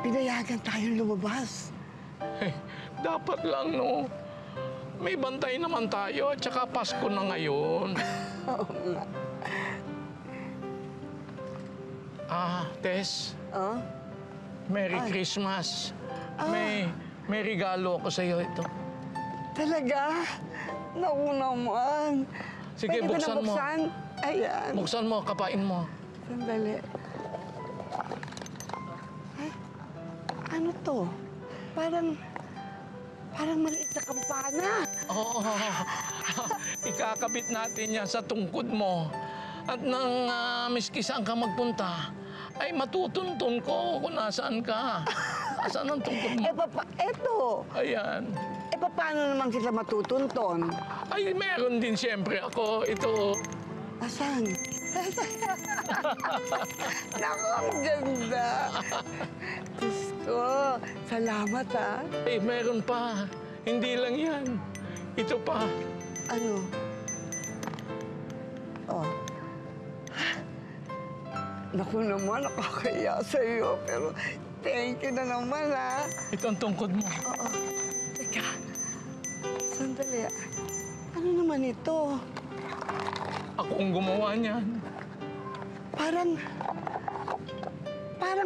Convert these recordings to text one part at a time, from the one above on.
pinayagan tayong lumabas. Eh, dapat lang, no? May bantay naman tayo at saka Pasko na ngayon. Oo nga. Tess. Oh? Merry Christmas. May regalo ako sa'yo ito. Talaga? Naku naman. Sige, Pwede buksan mo. Ayan. Buksan mo, kapain mo. Sandali. Ay, ano to? Parang maliit na kampana. Oo. Ikakabit natin yan sa tungkod mo. At nang miski saan ka magpunta, ay matutuntun ko kung nasaan ka. Nasaan ang tungkod mo? Eto. Ayan. Paano naman kita matutunton? Ay, meron din siyempre ako. Ito. Asan? Naku, ang ganda. Diyos ko, salamat Eh, meron pa. Hindi lang yan. Ito pa. Ano? Oh. Naku naman, nakakaya sa'yo. Pero thank you na naman, Ito ang tungkod mo. Oo. Teka. Sandali. Ano naman ito? Ako ang gumawa niyan. Parang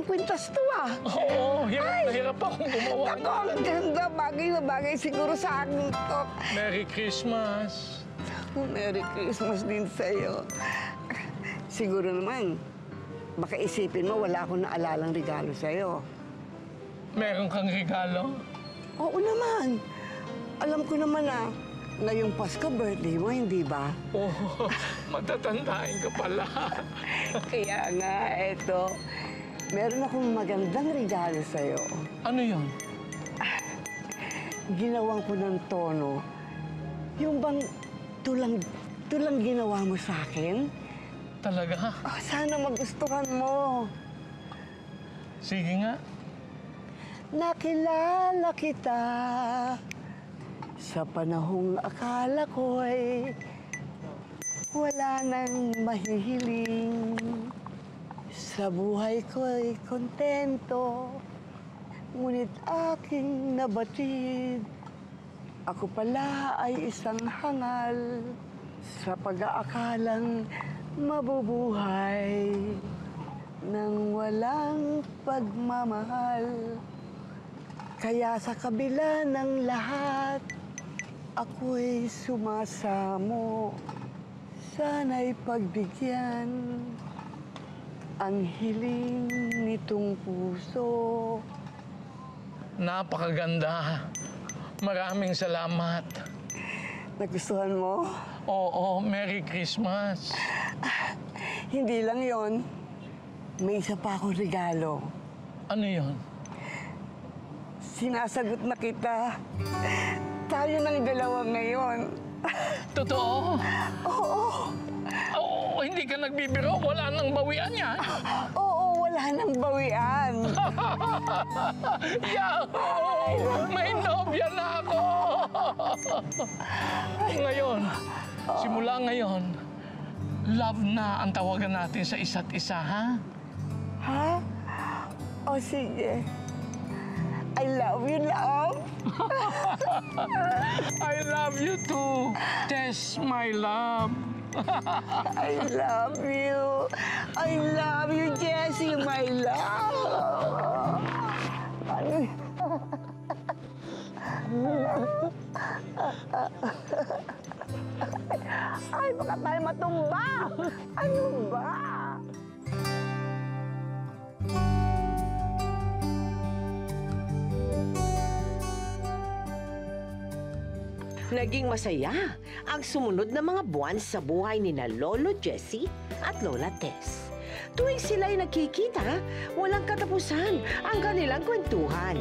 kwintas to, Oo, hirap na hirap akong gumawa. Naku, ang ganda. Bagay na bagay siguro sa akin to. Merry Christmas. Merry Christmas din sa'yo. Siguro naman, baka isipin mo wala akong naalalang regalo sa'yo. Meron kang regalo? Oo naman. Alam ko naman ngayong Pasko, birthday mo, hindi ba? Oo, matatandaan ka pala. Kaya nga, eto, meron akong magandang regalo sa'yo. Ano yun? Ginawan ko ng tono. Yung bang tulang ginawa mo sa akin? Talaga? Oh, sana magustuhan mo. Sige nga. Nakilala kita sa panahong akala ko'y wala nang mahihiling. Sa buhay ko'y kontento, ngunit aking nabatid. Ako pala ay isang hangal sa pag-aakalang mabubuhay nang walang pagmamahal. Kaya sa kabila ng lahat, ako'y sumasamo. Sana'y pagbigyan ang hiling nitong puso. Napakaganda. Maraming salamat. Nagustuhan mo? Oo, Merry Christmas. Hindi lang yon. May isa pa akong regalo. Ano yon? Sinasagot na kita. Tayo ng dalawa ngayon. Totoo? Oo. Oo, hindi ka nagbibiro. Wala nang bawian yan. Oo, wala nang bawian. Yahoo! May nobya na ako! Ngayon, simula ngayon, love na ang tawagan natin sa isa't isa, ha? Ha? O sige. I love you, love. I love you too, Tess, my love. I love you. I love you, Jessie, my love. Ay, baka tayo matumba. Ano ba? Naging masaya ang sumunod na mga buwan sa buhay ni na Lolo Jessie at Lola Tess. Tuwing sila'y nagkikita, walang katapusan ang kanilang kwentuhan.